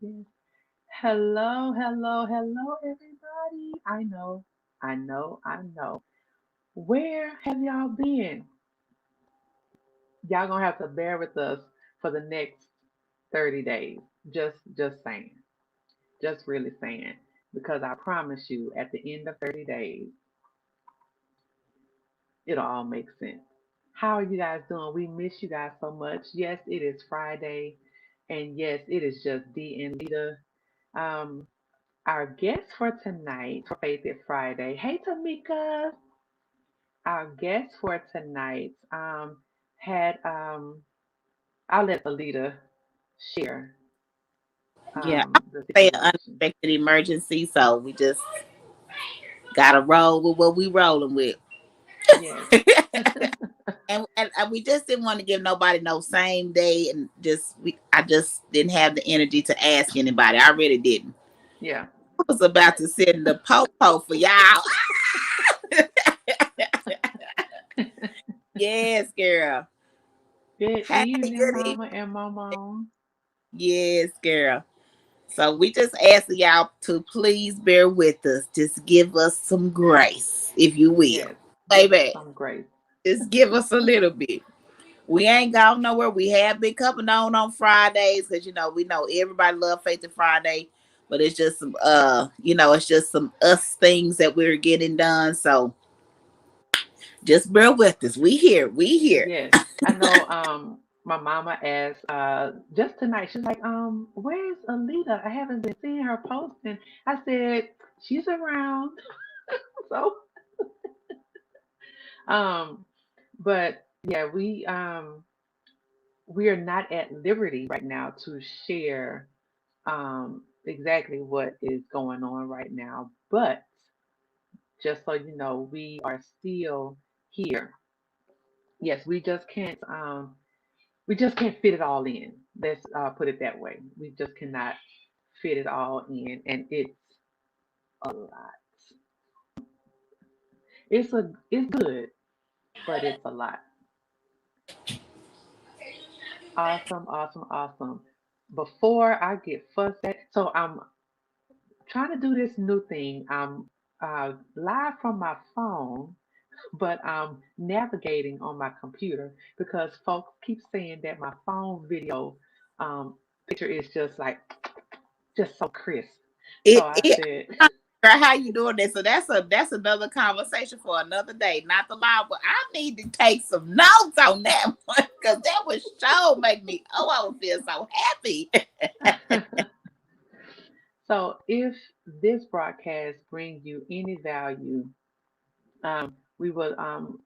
yes. Hello, hello, hello, everybody. I know. Where have y'all been? Y'all gonna have to bear with us for the next 30 days. Just saying. Just really saying. Because I promise you, at the end of 30 days, it'll all make sense. How are you guys doing? We miss you guys so much. Yes, it is Friday, and yes, it is just Dee and Lida. Um, our guest for tonight, for Faith It Friday. Hey, Tamika. Our guest for tonight had I'll let Alita share Yeah, I the would say an situation. unexpected emergency, so we just gotta roll with what we rolling with. Yes. And we just didn't want to give nobody no same day, and I just didn't have the energy to ask anybody. I really didn't. Yeah. I was about to send the po for y'all. Yes, girl. Good Hey, evening, good evening. Mama and Mama. Yes, girl. So we just ask y'all to please bear with us. Just give us some grace, if you will. Yes. Give us Baby, some grace. just give us a little bit. We ain't gone nowhere. We have been coming on Fridays because we know everybody love Faith and Friday, but it's just some it's just some us things that we're getting done. So just bear with us. We here. We here. Yes. I know my mama asked just tonight, she's like, where's Alita? I haven't been seeing her posting. I said, she's around. So um but yeah, we are not at liberty right now to share exactly what is going on right now. But just so you know, we are still here. Yes, we just can't fit it all in. Let's put it that way. We just cannot fit it all in, and it's a lot. It's good, but it's a lot. Awesome, awesome, awesome. Before I get fussed at, so I'm trying to do this new thing. I'm live from my phone, but I'm navigating on my computer because folks keep saying that my phone video picture is just like just so crisp. So It I it. said, Girl, how you doing that? So that's another conversation for another day. Not the lie, but I need to take some notes on that one because that was sure make me. Oh, I would feel so happy. so if this broadcast brings you any value, we would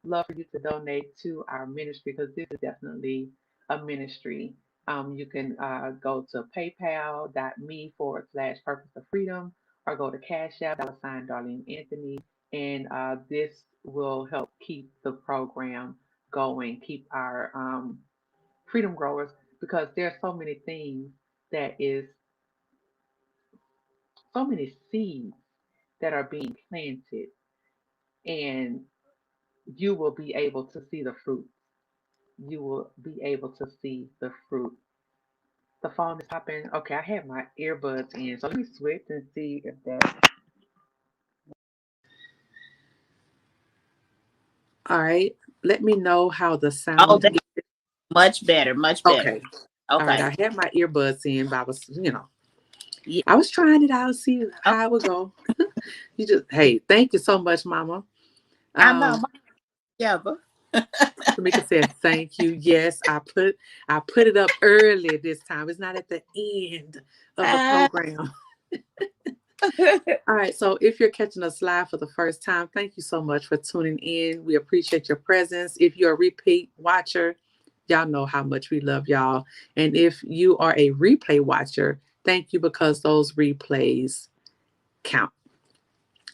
love for you to donate to our ministry because this is definitely a ministry. You can go to paypal.me/purpose of freedom or go to Cash App, $ Darlene Anthony, and this will help keep the program going, keep our freedom growers because there are so many things that is so many seeds that are being planted and you will be able to see the fruit. You will be able to see the fruit. The phone is popping. Okay, I had my earbuds in, so let me switch and see if that. All right. Let me know how the Oh, sound that's is. much better, much better. Okay. All right. Okay. I had my earbuds in, but Yeah, I was trying it out, see oh, how it would go. You just, hey, thank you so much, Mama. I know. Um, Yeah, Tamika said thank you. Yes, I put it up early this time. It's not at the end of the program. All right, so if you're catching us live for the first time, thank you so much for tuning in. We appreciate your presence. If you're a repeat watcher, y'all know how much we love y'all. And if you are a replay watcher, thank you because those replays count.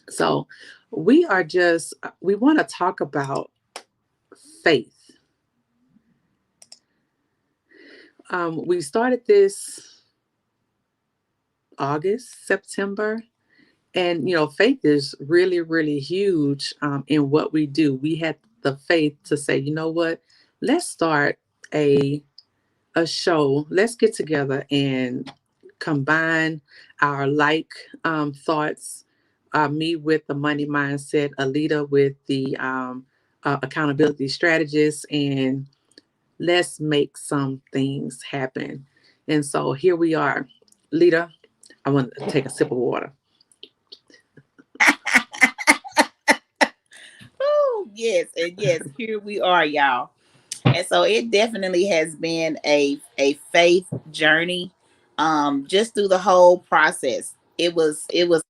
So we want to talk about faith. We started this August, September. And faith is really, really huge in what we do. We had the faith to say, you know what, let's start a show. Let's get together and combine our thoughts, me with the money mindset, Alita with the accountability strategist, and let's make some things happen. And so here we are. Lita, I want to take a sip of water. Oh, yes, and yes, here we are, y'all. And so it definitely has been a faith journey, just through the whole process. It was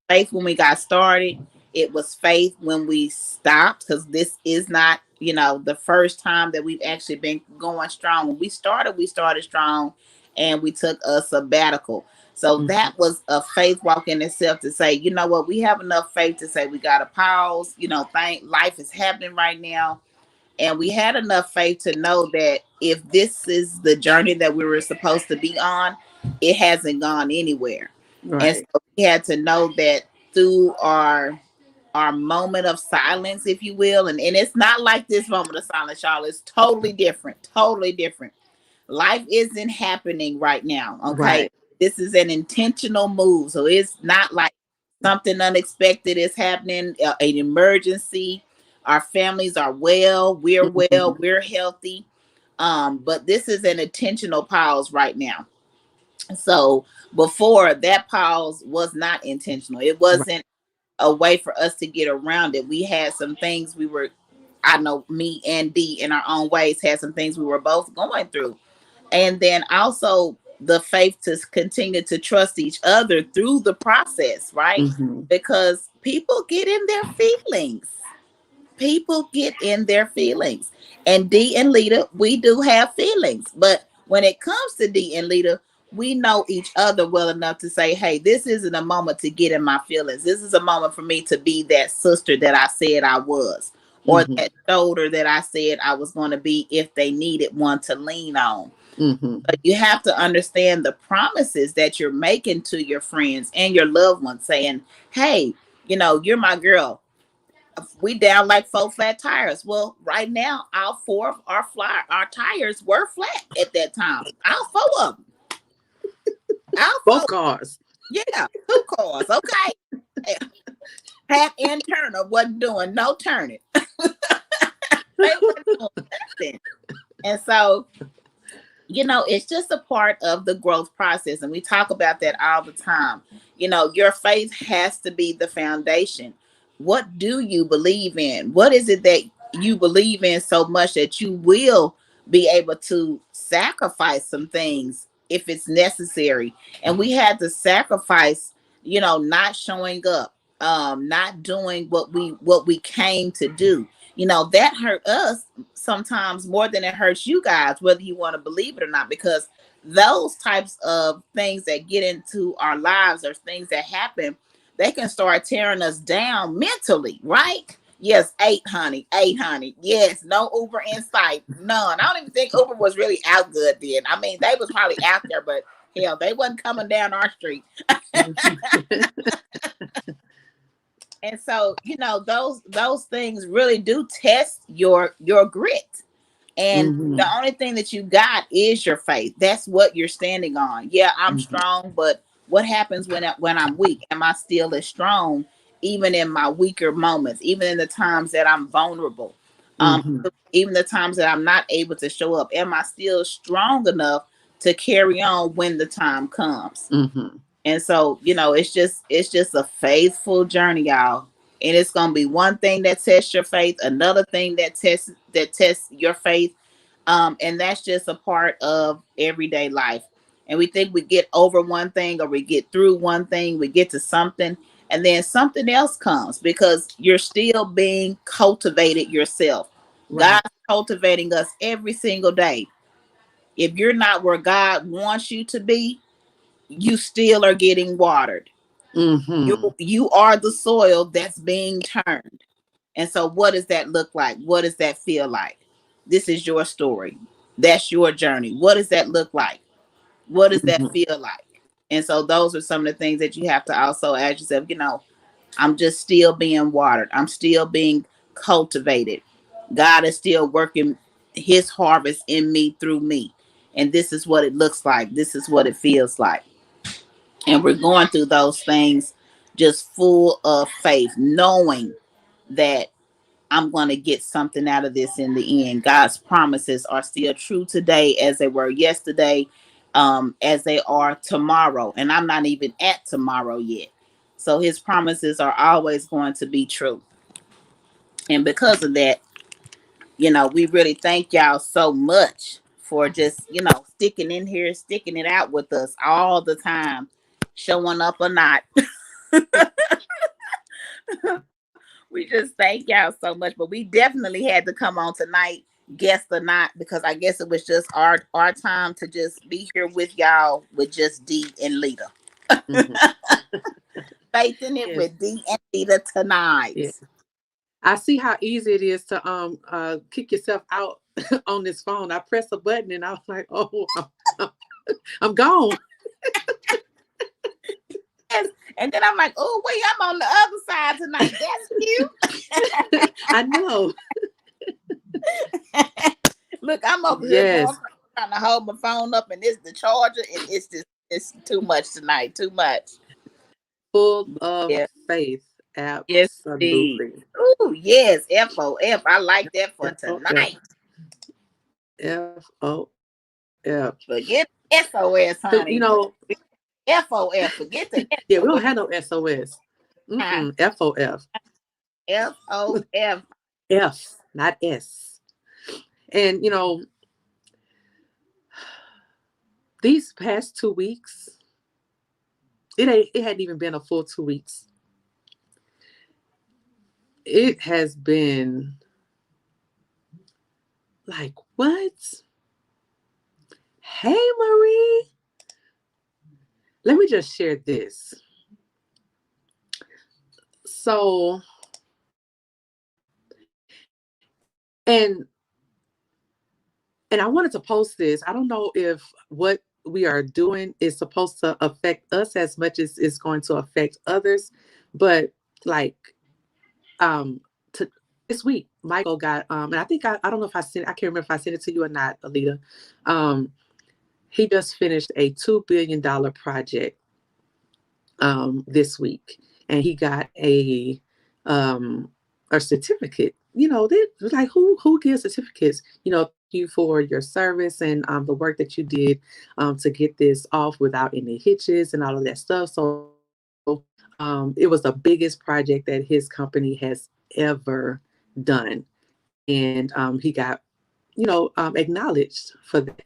faith when we got started. It was faith when we stopped, because this is not, the first time that we've actually been going strong. When we started strong, and we took a sabbatical. So Mhm. that was a faith walk in itself, to say, you know what, we have enough faith to say we got to pause. Think life is happening right now, and we had enough faith to know that if this is the journey that we were supposed to be on, it hasn't gone anywhere. And Right. so we had to know that through our moment of silence, if you will. And it's not like this moment of silence, y'all. It's totally different. Totally different. Life isn't happening right now. Okay. Right. This is an intentional move. So it's not like something unexpected is happening, an emergency. Our families are Mhm. well, we're healthy. But this is an intentional pause right now. So before, that pause was not intentional. It Right. wasn't a way for us to get around it. We had some things I know me and Dee in our own ways had some things we were both going through. And then also the faith to continue to trust each other through the process, right? Mhm. Because people get in their feelings. People get in their feelings. And Dee and Lida, we do have feelings. But when it comes to Dee and Lida, we know each other well enough to say, hey, this isn't a moment to get in my feelings. This is a moment for me to be that sister that I said I was, or Mhm. that shoulder that I said I was going to be if they needed one to lean on. Mhm. But you have to understand the promises that you're making to your friends and your loved ones, saying, hey, you're my girl. We down like four flat tires. Well, right now, all four of our tires were flat at that time. All four of them. All Both four. cars. Yeah, two cars. Okay. Pat and Turner wasn't doing no turning. They wasn't doing nothing. And so, it's just a part of the growth process. And we talk about that all the time. Your faith has to be the foundation. What do you believe in? What is it that you believe in so much that you will be able to sacrifice some things if it's necessary? And we had to sacrifice, not showing up, not doing what we came to do. That hurt us sometimes more than it hurts you guys, whether you want to believe it or not, because those types of things that get into our lives or things that happen, they can start tearing us down mentally, right? Yes, eight, honey. Yes, no Uber in sight, none. I don't even think Uber was really out good then. I mean, they was probably out there, but hell, they wasn't coming down our street. And so, those things really do test your grit. And the Mhm. only thing that you got is your faith. That's what you're standing on. Yeah, I'm Mhm. strong, but what happens when I'm weak? Am I still as strong, even in my weaker moments, even in the times that I'm vulnerable, Mhm. even the times that I'm not able to show up? Am I still strong enough to carry on when the time comes? Mhm. And so, it's just a faithful journey, y'all. And it's gonna be one thing that tests your faith, another thing that tests your faith. And that's just a part of everyday life. And we think we get over one thing, or we get through one thing, we get to something, and then something else comes, because you're still being cultivated yourself. Right. God's cultivating us every single day. If you're not where God wants you to be, you still are getting watered. You Mhm. you are the soil that's being turned. And so what does that look like? What does that feel like? This is your story. That's your journey. What does that look like? What does that Mhm. feel like? And so those are some of the things that you have to also ask yourself, I'm just still being watered. I'm still being cultivated. God is still working his harvest in me through me. And this is what it looks like. This is what it feels like. And we're going through those things just full of faith, knowing that I'm going to get something out of this in the end. God's promises are still true today as they were yesterday, as they are tomorrow. And I'm not even at tomorrow yet. So his promises are always going to be true. And because of that, we really thank y'all so much for just, sticking in here, sticking it out with us all the time, showing up or not. We just thank y'all so much. But we definitely had to come on tonight, guest or not, because I guess it was just our time to just be here with y'all with just Dee and Lida. Mm-hmm. Faith in it Yes. with Dee and Lida tonight. Yeah. I see how easy it is to kick yourself out on this phone. I press a button and I was like, oh, I'm gone. Yes. And then I'm like, oh, wait, I'm on the other side tonight. That's you. I know. Look, I'm over Yes. here trying to hold my phone up, and it's the charger, and it's too much tonight. Too much. Full of Yeah. faith. Yes, Absolutely. oh yes, FOF. I like that for FOF. tonight. FOF. Forget SOS, honey. FOF. Forget the Yeah, we SOS. don't have no SOS. FOF. FOF. F, not S. And these past 2 weeks, it hadn't even been a full 2 weeks. It has been like, what? Hey, Marie. Let me just share this. So, and I wanted to post this. I don't know if what we are doing is supposed to affect us as much as it's going to affect others, but like to this week, Michael got and I think I don't know if I can't remember if I sent it to you or not, Alita. He just finished a $2 billion project this week, and he got a certificate. They was like, who gives certificates? Thank you for your service and the work that you did to get this off without any hitches and all of that stuff. So it was the biggest project that his company has ever done, and he got acknowledged for that.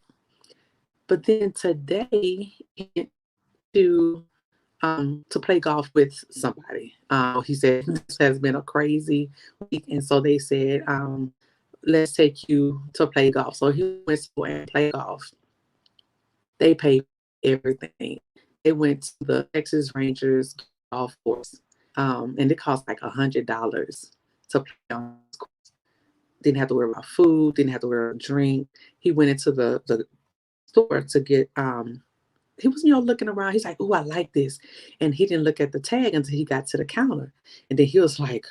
But then today he went to play golf with somebody. He said this has been a crazy week, and so they said, let's take you to play golf. So he went to and play golf. They paid everything. They went to the Texas Rangers golf course, and it cost like $100 to play on this course. Didn't have to worry about food, didn't have to worry about drink. He went into the store to get he was, looking around. He's like, oh, I like this. And he didn't look at the tag until he got to the counter. And then he was like,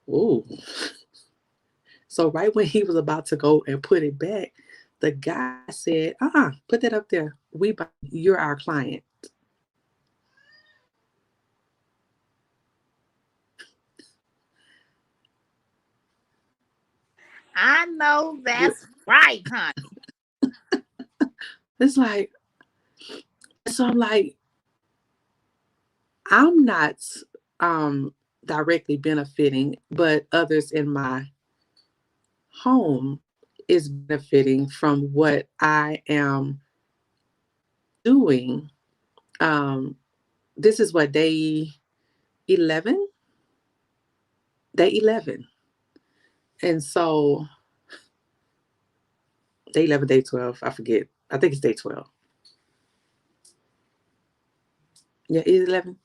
oh. So right when he was about to go and put it back, the guy said, put that up there. You're our client. I know that's right, honey. It's like, so I'm like, I'm not directly benefiting, but others in my home is benefiting from what I am doing. This is what, day 11? Day 11. And so day 11, day 12, I forget. I think it's day 12. Yeah, it's 11.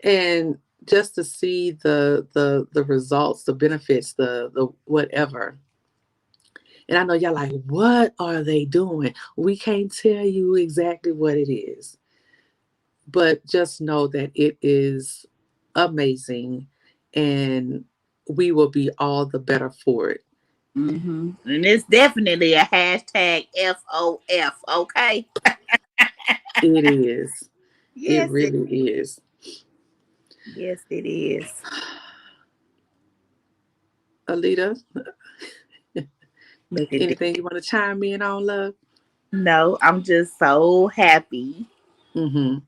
And just to see the results, the benefits, the whatever. And I know y'all like, what are they doing? We can't tell you exactly what it is. But just know that it is amazing, and we will be all the better for it. And it's definitely a hashtag FOF, okay? It is. It Yes, really is. yes, it is. Alita, Look at this. anything you want to chime in on, love? No, I'm just so happy Mm-hmm.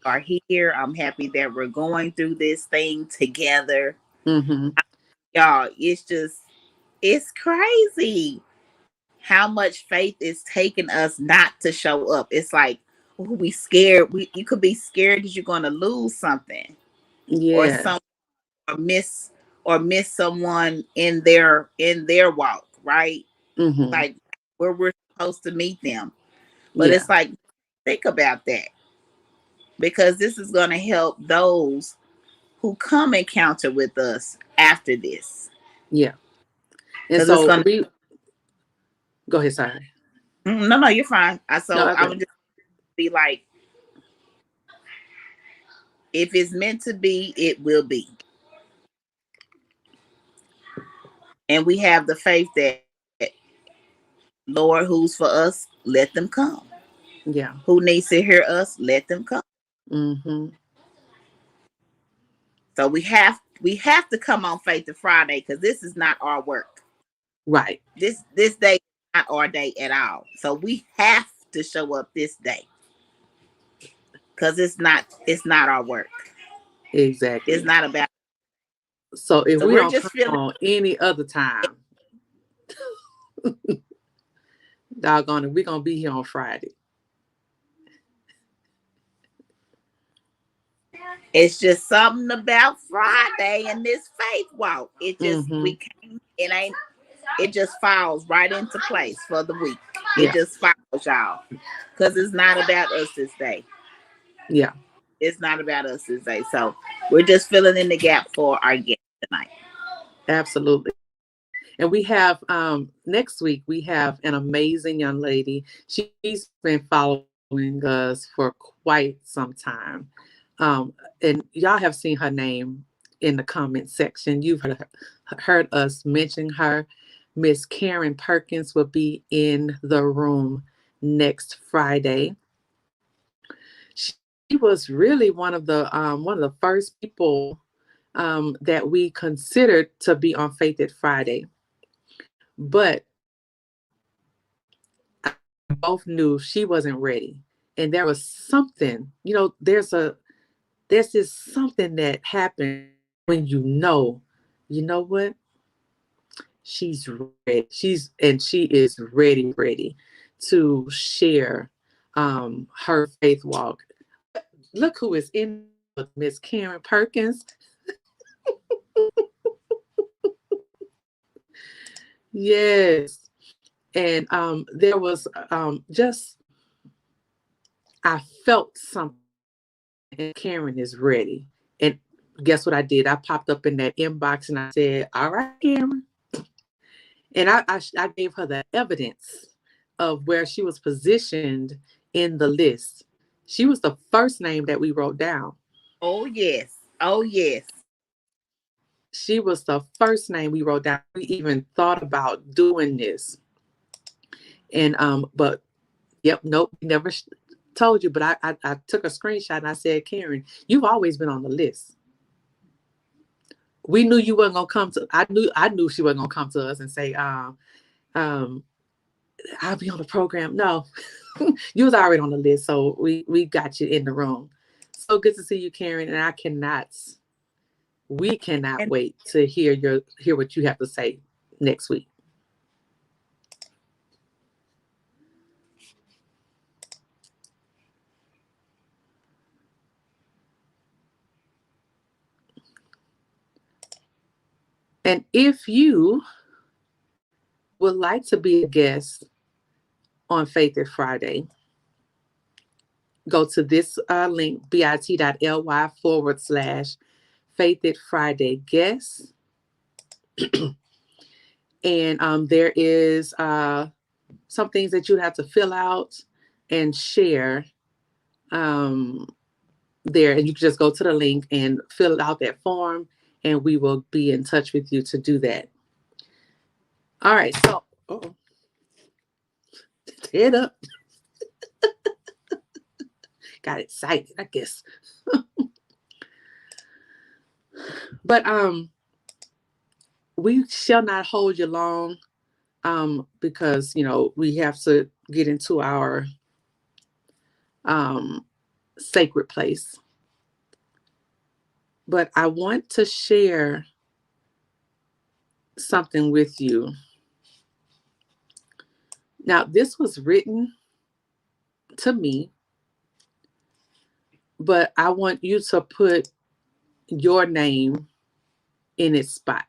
are here. I'm happy that we're going through this thing together. Mm-hmm. Y'all, it's crazy how much faith is taking us not to show up. It's like, oh, we scared. You could be scared that you're going to lose something or Yeah. some or miss someone in their walk, right? Mm-hmm. Like where we're supposed to meet them. But Yeah. it's like, think about that because this is going to help those who come encounter with us after this. Yeah. And Because it's so going to, we go ahead, sorry. no, you're fine. No, So I I go. would just be like, if it's meant to be, it will be. And we have the faith that, Lord, who's for us, let them come. Yeah. Who needs to hear us, let them come. Mm-hmm. So we have to come on Faith to Friday because this is not our work. Right. This day is not our day at all. So we have to show up this day because it's not our work. It's Exactly. not about. So if So we we're don't just come feeling. on any other time, doggone it, we're gonna be here on Friday. It's just something about Friday and this faith walk. It just Mm-hmm. we came. It ain't. It just falls right into place for the week. It Yeah. just falls, y'all, because it's not about us this day. Yeah. It's not about us this day. So we're just filling in the gap for our guest tonight. Absolutely. And we have next week we have an amazing young lady. She's been following us for quite some time. And y'all have seen her name in the comment section. You've heard us mention her. Miss Karen Perkins will be in the room next Friday. She was really one of the first people that we considered to be on Faith at Friday. But both knew she wasn't ready. And there was something, there's this something that happens when you know what? She's ready. She is ready to share her faith walk. Look who is in with Miss Karen Perkins. Yes. And there was just I felt something, and Karen is ready. And guess what I did? I popped up in that inbox and I said, "All right, Karen." And I gave her the evidence of where she was positioned in the list. She was the first name that we wrote down. Oh yes. Oh yes. She was the first name we wrote down. We even thought about doing this. And but yep, nope, never told you. But I took a screenshot and I said, Karen, you've always been on the list. We knew you wasn't gonna come to. I knew she wasn't gonna come to us and say, um, I'll be on the program. No, you was already on the list, so we got you in the room. So good to see you, Karen. And we cannot And wait to hear what you have to say next week. And if you would like to be a guest on Faith at Friday, go to this link, bit.ly/Faith at Friday guest. And there is some things that you have to fill out and share there. And you can just go to the link and fill out that form, and we will be in touch with you to do that. All right. So, head up. got excited, I guess. But we shall not hold you long, because we have to get into our um sacred place. But I want to share something with you. Now, this was written to me, but I want you to put your name in its spot.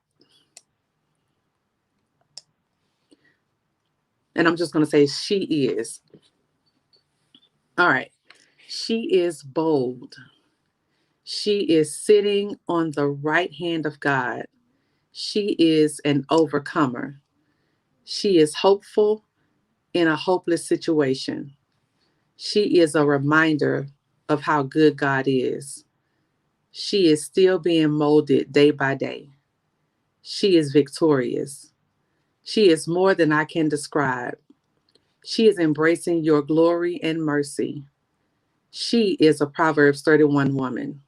And I'm just going to say, she is. All right. She is bold. She is sitting on the right hand of God. She is an overcomer. She is hopeful in a hopeless situation. She is a reminder of how good God is. She is still being molded day by day. She is victorious. She is more than I can describe. She is embracing your glory and mercy. She is a Proverbs 31 woman.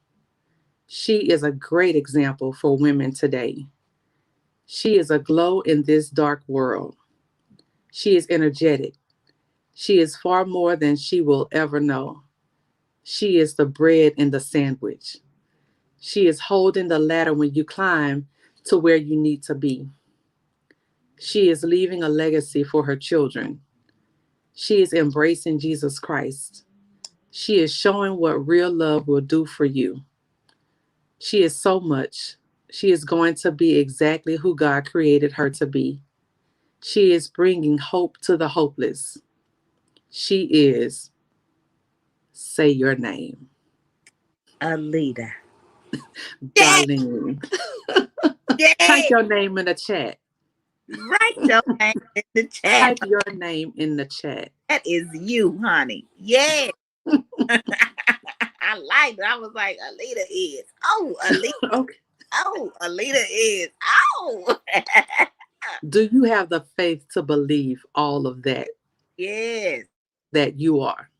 She is a great example for women today. She is a glow in this dark world. She is energetic. She is far more than she will ever know. She is the bread in the sandwich. She is holding the ladder when you climb to where you need to be. She is leaving a legacy for her children. She is embracing Jesus Christ. She is showing what real love will do for you. She is so much. She is going to be exactly who God created her to be. She is bringing hope to the hopeless. She is, say your name, Alita. Yeah. Darlene. Type Yeah. your name in the chat. Write your name in the chat. Type your name in the chat. That is you, honey. Yeah. I liked it. I was like, Alita is. Oh, Alita. Okay. Oh, Alita is. Oh. Do you have the faith to believe all of that Yes. that you are?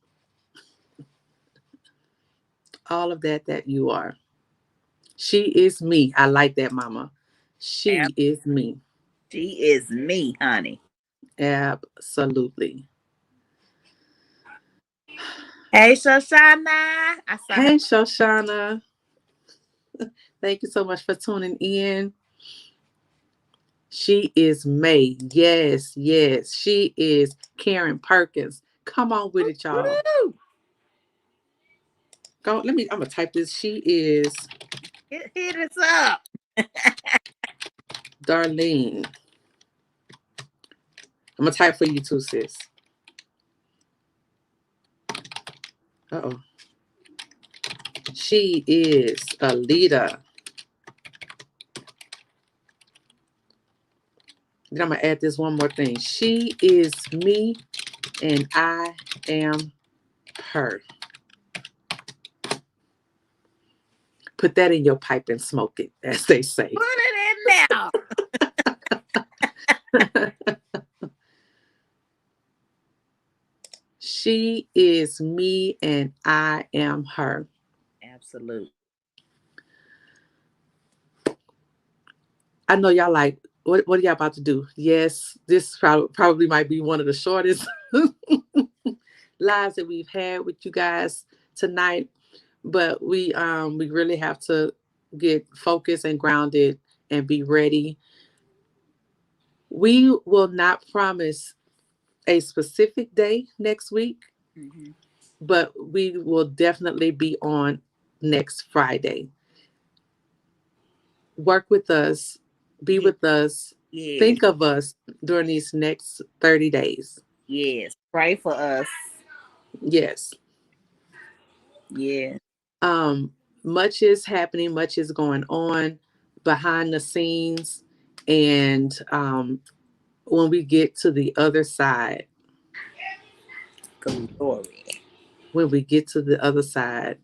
All of that you are. She is me. I like that, mama. She is me. She is me, honey. Absolutely. Hey, Shoshana. I saw her. Hey, Shoshana. Thank you so much for tuning in. She is May. Yes, yes. She is Karen Perkins. Come on with it, y'all. Woo! Go. I'm gonna type this. She is Hit us up. Darlene. I'm gonna type for you too, sis. Uh-oh. She is a leader. Then I'm gonna add this one more thing. She is me and I am her. Put that in your pipe and smoke it, as they say. Put it in now. She is me and I am her. Absolutely. I know y'all like, what are y'all about to do? Yes, this probably might be one of the shortest lives that we've had with you guys tonight, but we really have to get focused and grounded and be ready. We will not promise a specific day next week, Mm-hmm. but we will definitely be on next Friday. Work with us, be Yes. with us, Yes. think of us during these next 30 days. Yes. Pray for us. Yes. Yeah. Um, much is happening, much is going on behind the scenes. And when we get to the other side, Glory. when we get to the other side,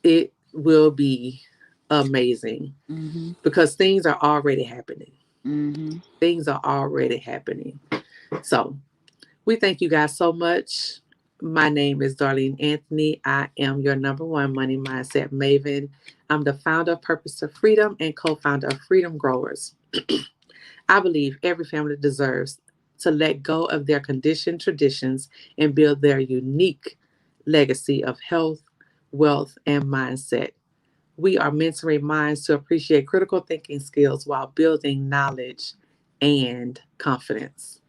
it will be amazing Mm-hmm. because things are already happening. Mm-hmm. Things are already happening. So we thank you guys so much. My name is Darlene Anthony. I am your number one money mindset maven. I'm the founder of Purpose to Freedom and co founder of Freedom Growers. I believe every family deserves to let go of their conditioned traditions and build their unique legacy of health, wealth, and mindset. We are mentoring minds to appreciate critical thinking skills while building knowledge and confidence.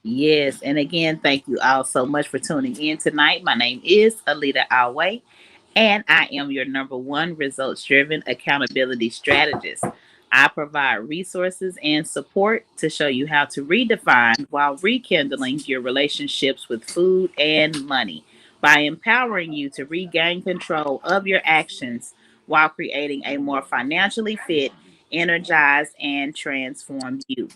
Yes, and again, thank you all so much for tuning in tonight. My name is Alita Alway, and I am your number one results driven accountability strategist. I provide resources and support to show you how to redefine while rekindling your relationships with food and money by empowering you to regain control of your actions while creating a more financially fit, energized, and transformed you.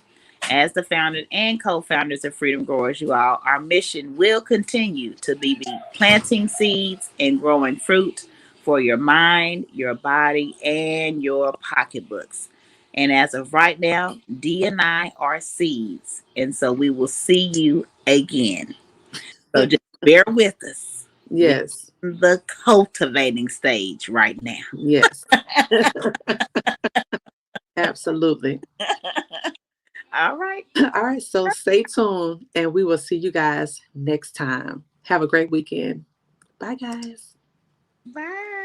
As the founders and co founders of Freedom Growers, you all, our mission will continue to be planting seeds and growing fruit for your mind, your body, and your pocketbooks. And as of right now, D and I are seeds. And so we will see you again. So just bear with us. We're Yes, in the cultivating stage right now. yes, absolutely. All right. All right, so stay tuned and we will see you guys next time. Have a great weekend. Bye, guys. Bye.